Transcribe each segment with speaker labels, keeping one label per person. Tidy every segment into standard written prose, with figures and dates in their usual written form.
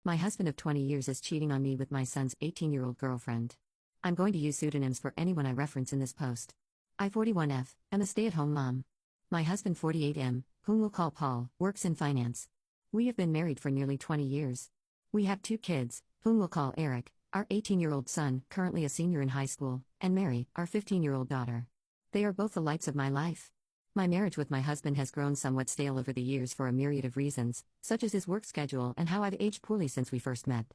Speaker 1: My husband of 20 years is cheating on me with my son's 18-year-old girlfriend. I'm going to use pseudonyms for anyone I reference in this post. I 41F, am a stay-at-home mom. My husband 48M, whom we'll call Paul, works in finance. We have been married for nearly 20 years. We have 2 kids, whom we'll call Eric, our 18-year-old son, currently a senior in high school, and Mary, our 15-year-old daughter. They are both the lights of my life. My marriage with my husband has grown somewhat stale over the years for a myriad of reasons, such as his work schedule and how I've aged poorly since we first met.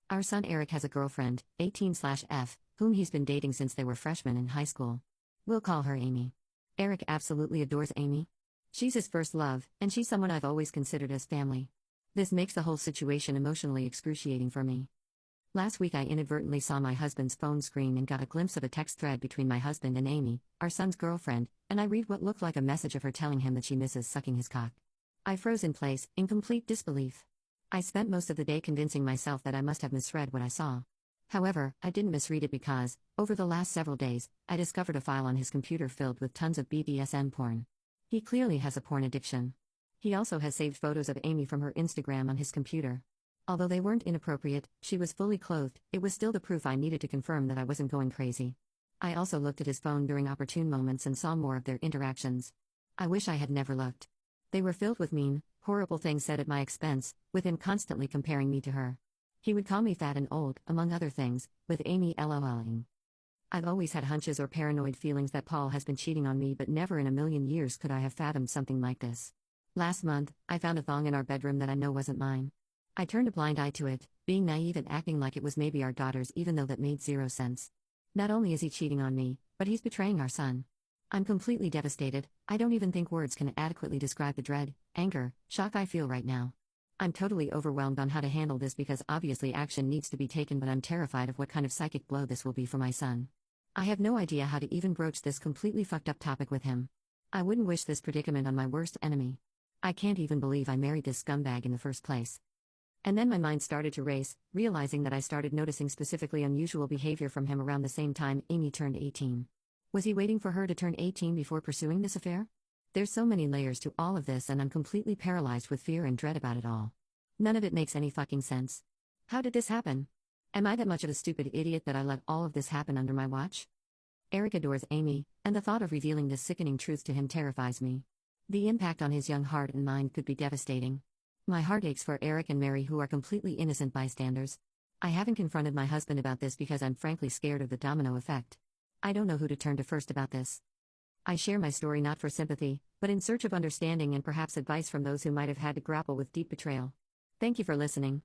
Speaker 1: Our son Eric has a girlfriend, 18/F, whom he's been dating since they were freshmen in high school. We'll call her Amy. Eric absolutely adores Amy. She's his first love, and she's someone I've always considered as family. This makes the whole situation emotionally excruciating for me. Last week I inadvertently saw my husband's phone screen and got a glimpse of a text thread between my husband and Amy, our son's girlfriend, and I read what looked like a message of her telling him that she misses sucking his cock. I froze in place, in complete disbelief. I spent most of the day convincing myself that I must have misread what I saw. However, I didn't misread it because, over the last several days, I discovered a file on his computer filled with tons of BDSM porn. He clearly has a porn addiction. He also has saved photos of Amy from her Instagram on his computer. Although they weren't inappropriate, she was fully clothed, it was still the proof I needed to confirm that I wasn't going crazy. I also looked at his phone during opportune moments and saw more of their interactions. I wish I had never looked. They were filled with mean, horrible things said at my expense, with him constantly comparing me to her. He would call me fat and old, among other things, with Amy LOLing. I've always had hunches or paranoid feelings that Paul has been cheating on me, but never in a million years could I have fathomed something like this. Last month, I found a thong in our bedroom that I know wasn't mine. I turned a blind eye to it, being naive and acting like it was maybe our daughter's, even though that made zero sense. Not only is he cheating on me, but he's betraying our son. I'm completely devastated. I don't even think words can adequately describe the dread, anger, shock I feel right now. I'm totally overwhelmed on how to handle this because obviously action needs to be taken, but I'm terrified of what kind of psychic blow this will be for my son. I have no idea how to even broach this completely fucked up topic with him. I wouldn't wish this predicament on my worst enemy. I can't even believe I married this scumbag in the first place. And then my mind started to race, realizing that I started noticing specifically unusual behavior from him around the same time Amy turned 18. Was he waiting for her to turn 18 before pursuing this affair? There's so many layers to all of this and I'm completely paralyzed with fear and dread about it all. None of it makes any fucking sense. How did this happen? Am I that much of a stupid idiot that I let all of this happen under my watch? Eric adores Amy, and the thought of revealing this sickening truth to him terrifies me. The impact on his young heart and mind could be devastating. My heart aches for Eric and Mary, who are completely innocent bystanders. I haven't confronted my husband about this because I'm frankly scared of the domino effect. I don't know who to turn to first about this. I share my story not for sympathy, but in search of understanding and perhaps advice from those who might have had to grapple with deep betrayal. Thank you for listening.